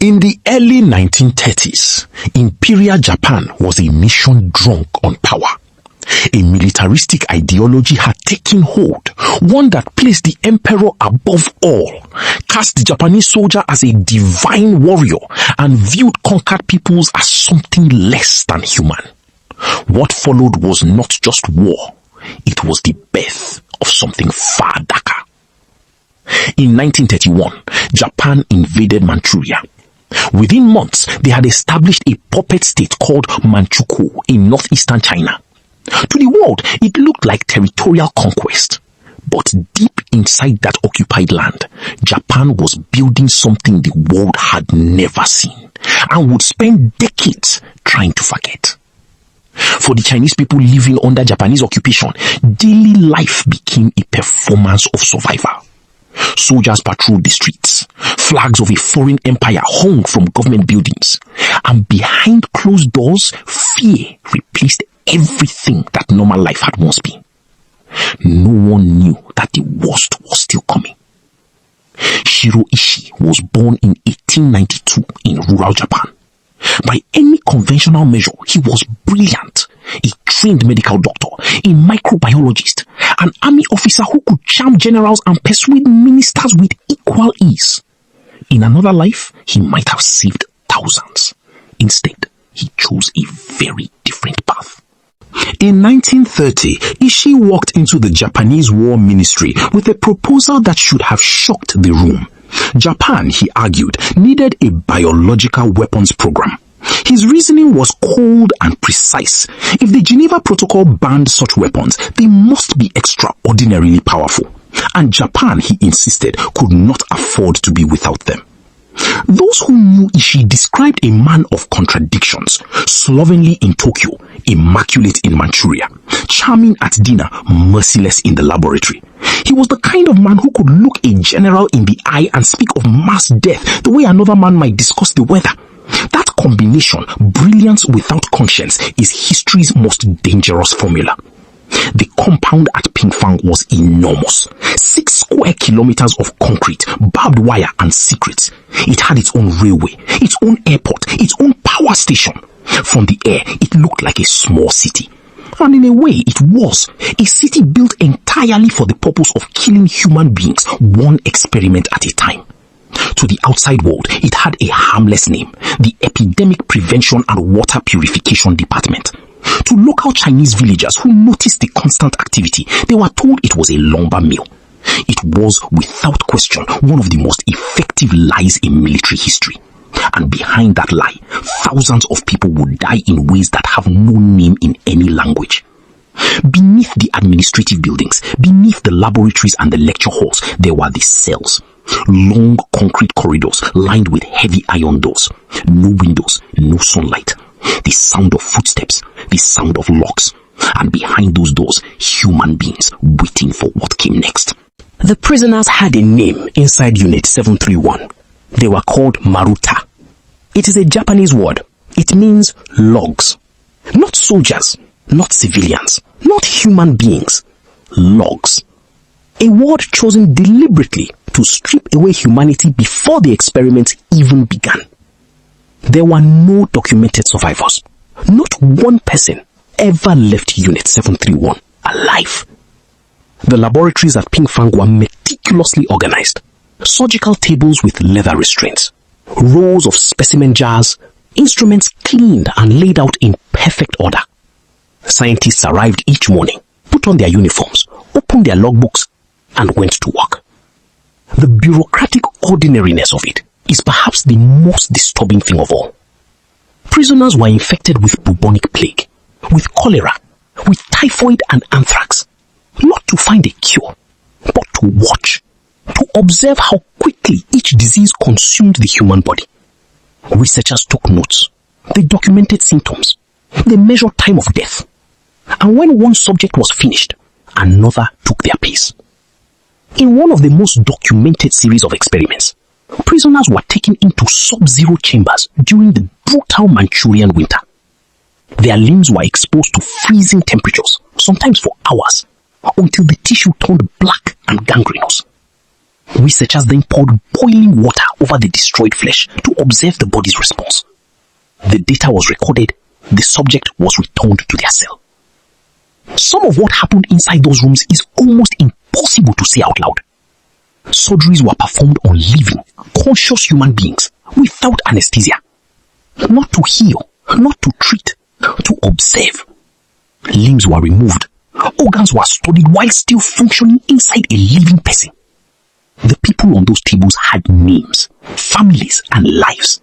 In the early 1930s, Imperial Japan was a nation drunk on power. A militaristic ideology had taken hold, one that placed the emperor above all, cast the Japanese soldier as a divine warrior, and viewed conquered peoples as something less than human. What followed was not just war, it was the birth of something far darker. In 1931, Japan invaded Manchuria. Within months, they had established a puppet state called Manchukuo in northeastern China. To the world, it looked like territorial conquest. But deep inside that occupied land, Japan was building something the world had never seen and would spend decades trying to forget. For the Chinese people living under Japanese occupation, daily life became a performance of survival. Soldiers patrolled the streets, flags of a foreign empire hung from government buildings, and behind closed doors, fear replaced everything that normal life had once been. No one knew that the worst was still coming. Shiro Ishii was born in 1892 in rural Japan. By any conventional measure, he was brilliant. A trained medical doctor, a microbiologist, an army officer who could charm generals and persuade ministers with equal ease. In another life, he might have saved thousands. Instead, he chose a very different path. In 1930, Ishii walked into the Japanese War Ministry with a proposal that should have shocked the room. Japan, he argued, needed a biological weapons program. His reasoning was cold and precise. If the Geneva Protocol banned such weapons, they must be extraordinarily powerful. And Japan, he insisted, could not afford to be without them. Those who knew Ishii described a man of contradictions, slovenly in Tokyo, immaculate in Manchuria, charming at dinner, merciless in the laboratory. He was the kind of man who could look a general in the eye and speak of mass death the way another man might discuss the weather. That combination, brilliance without conscience, is history's most dangerous formula. The compound at Pingfang was enormous. 6 square kilometers of concrete, barbed wire and secrets. It had its own railway, its own airport, its own power station. From the air, it looked like a small city. And in a way, it was a city built entirely for the purpose of killing human beings, one experiment at a time. To the outside world, it had a harmless name, the Epidemic Prevention and Water Purification Department. To local Chinese villagers who noticed the constant activity, they were told it was a lumber mill. It was, without question, one of the most effective lies in military history. And behind that lie, thousands of people would die in ways that have no name in any language. Beneath the administrative buildings, beneath the laboratories and the lecture halls, there were the cells. Long concrete corridors lined with heavy iron doors. No windows, no sunlight. The sound of footsteps, the sound of locks. And behind those doors, human beings waiting for what came next. The prisoners had a name inside Unit 731. They were called maruta. It is a Japanese word. It means logs. Not soldiers, not civilians, not human beings. Logs. A word chosen deliberately to strip away humanity before the experiment even began. There were no documented survivors. Not one person ever left Unit 731 alive. The laboratories at Pingfang were meticulously organized. Surgical tables with leather restraints. Rows of specimen jars. Instruments cleaned and laid out in perfect order. Scientists arrived each morning, put on their uniforms, opened their logbooks, and went to work. The bureaucratic ordinariness of it is perhaps the most disturbing thing of all. Prisoners were infected with bubonic plague, with cholera, with typhoid and anthrax, not to find a cure, but to watch, to observe how quickly each disease consumed the human body. Researchers took notes, they documented symptoms, they measured time of death, and when one subject was finished, another took their place. In one of the most documented series of experiments, prisoners were taken into sub-zero chambers during the brutal Manchurian winter. Their limbs were exposed to freezing temperatures, sometimes for hours, until the tissue turned black and gangrenous. Researchers then poured boiling water over the destroyed flesh to observe the body's response. The data was recorded. The subject was returned to their cell. Some of what happened inside those rooms is almost impossible to say out loud. Surgeries were performed on living, conscious human beings without anesthesia. Not to heal, not to treat, to observe. Limbs were removed. Organs were studied while still functioning inside a living person. The people on those tables had names, families, and lives,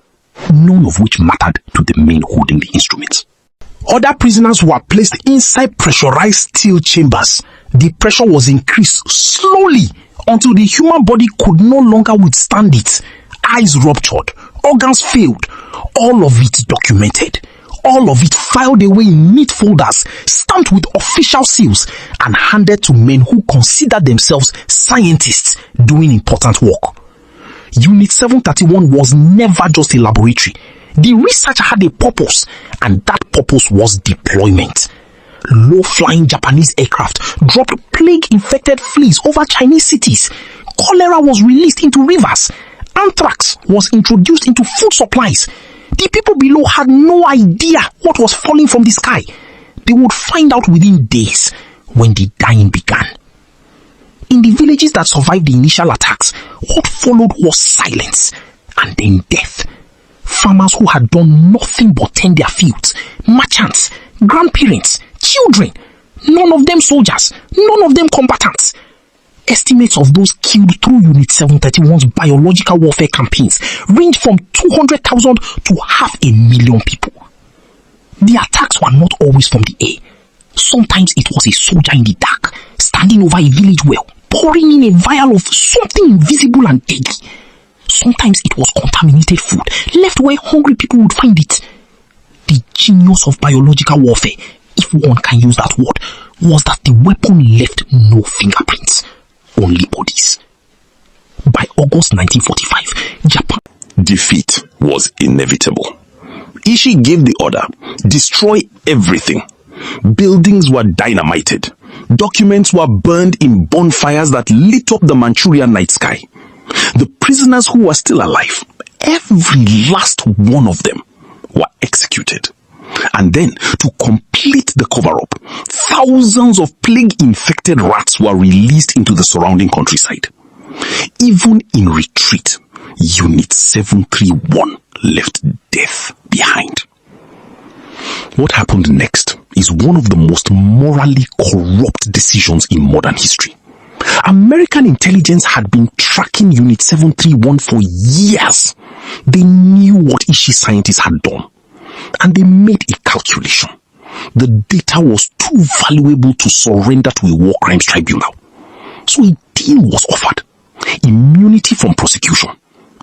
none of which mattered to the men holding the instruments. Other prisoners were placed inside pressurized steel chambers. The pressure was increased slowly until the human body could no longer withstand it. Eyes ruptured, organs failed, all of it documented. All of it filed away in neat folders, stamped with official seals, and handed to men who considered themselves scientists doing important work. Unit 731 was never just a laboratory. The research had a purpose, and that purpose was deployment. Low-flying Japanese aircraft dropped plague-infected fleas over Chinese cities. Cholera was released into rivers. Anthrax was introduced into food supplies. The people below had no idea what was falling from the sky. They would find out within days when the dying began. In the villages that survived the initial attacks, what followed was silence and then death. Farmers who had done nothing but tend their fields, merchants, grandparents, children, none of them soldiers, none of them combatants. Estimates of those killed through Unit 731's biological warfare campaigns range from 200,000 to 500,000 people. The attacks were not always from the air. Sometimes it was a soldier in the dark, standing over a village well, pouring in a vial of something invisible and deadly. Sometimes it was contaminated food, left where hungry people would find it. The genius of biological warfare, if one can use that word, was that the weapon left no fingerprints. Only bodies. By August 1945, Japan. Defeat was inevitable. Ishii gave the order, destroy everything. Buildings were dynamited. Documents were burned in bonfires that lit up the Manchuria night sky. The prisoners who were still alive, every last one of them, were executed. And then, to complete the cover-up, thousands of plague-infected rats were released into the surrounding countryside. Even in retreat, Unit 731 left death behind. What happened next is one of the most morally corrupt decisions in modern history. American intelligence had been tracking Unit 731 for years. They knew what Ishii scientists had done. And they made a calculation. The data was too valuable to surrender to a war crimes tribunal. So a deal was offered. Immunity from prosecution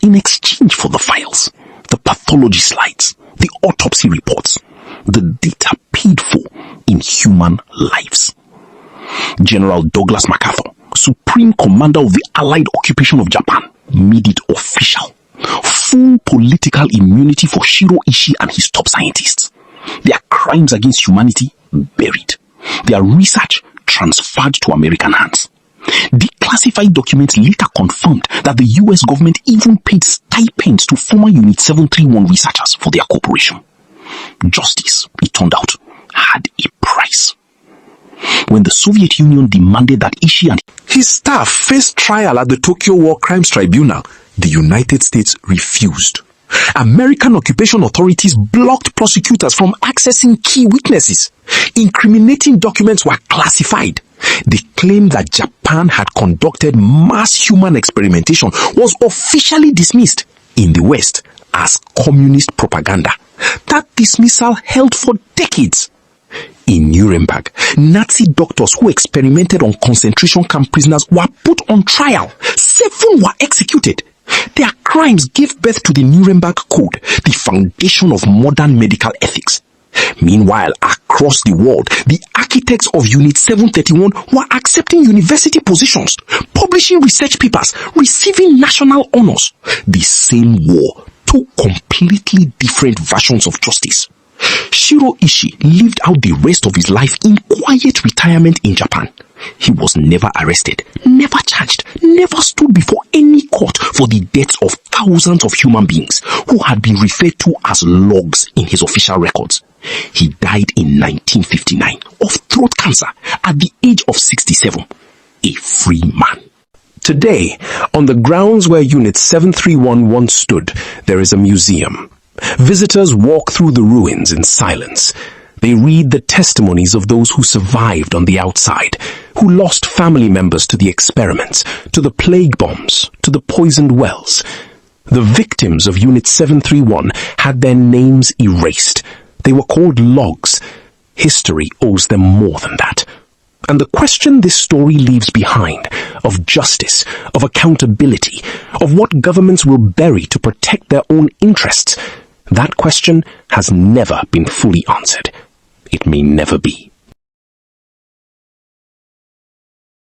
in exchange for the files, the pathology slides, the autopsy reports, the data paid for in human lives. General Douglas MacArthur, Supreme Commander of the Allied occupation of Japan, made it official. Full political immunity for Shiro Ishii and his top scientists. Their crimes against humanity buried. Their research transferred to American hands. Declassified documents later confirmed that the US government even paid stipends to former Unit 731 researchers for their cooperation. Justice, it turned out, had a price. When the Soviet Union demanded that Ishii and his staff faced trial at the Tokyo War Crimes Tribunal, the United States refused. American occupation authorities blocked prosecutors from accessing key witnesses. Incriminating documents were classified. The claim that Japan had conducted mass human experimentation was officially dismissed in the West as communist propaganda. That dismissal held for decades. In Nuremberg, Nazi doctors who experimented on concentration camp prisoners were put on trial. 7 were executed. Their crimes gave birth to the Nuremberg Code, the foundation of modern medical ethics. Meanwhile, across the world, the architects of Unit 731 were accepting university positions, publishing research papers, receiving national honors. The same war, 2 completely different versions of justice. Shiro Ishii lived out the rest of his life in quiet retirement in Japan. He was never arrested, never charged, never stood before any court for the deaths of thousands of human beings who had been referred to as logs in his official records. He died in 1959 of throat cancer at the age of 67, a free man. Today, on the grounds where Unit 731 once stood, there is a museum. Visitors walk through the ruins in silence. They read the testimonies of those who survived on the outside, who lost family members to the experiments, to the plague bombs, to the poisoned wells. The victims of Unit 731 had their names erased. They were called logs. History owes them more than that. And the question this story leaves behind, of justice, of accountability, of what governments will bury to protect their own interests, that question has never been fully answered. It may never be.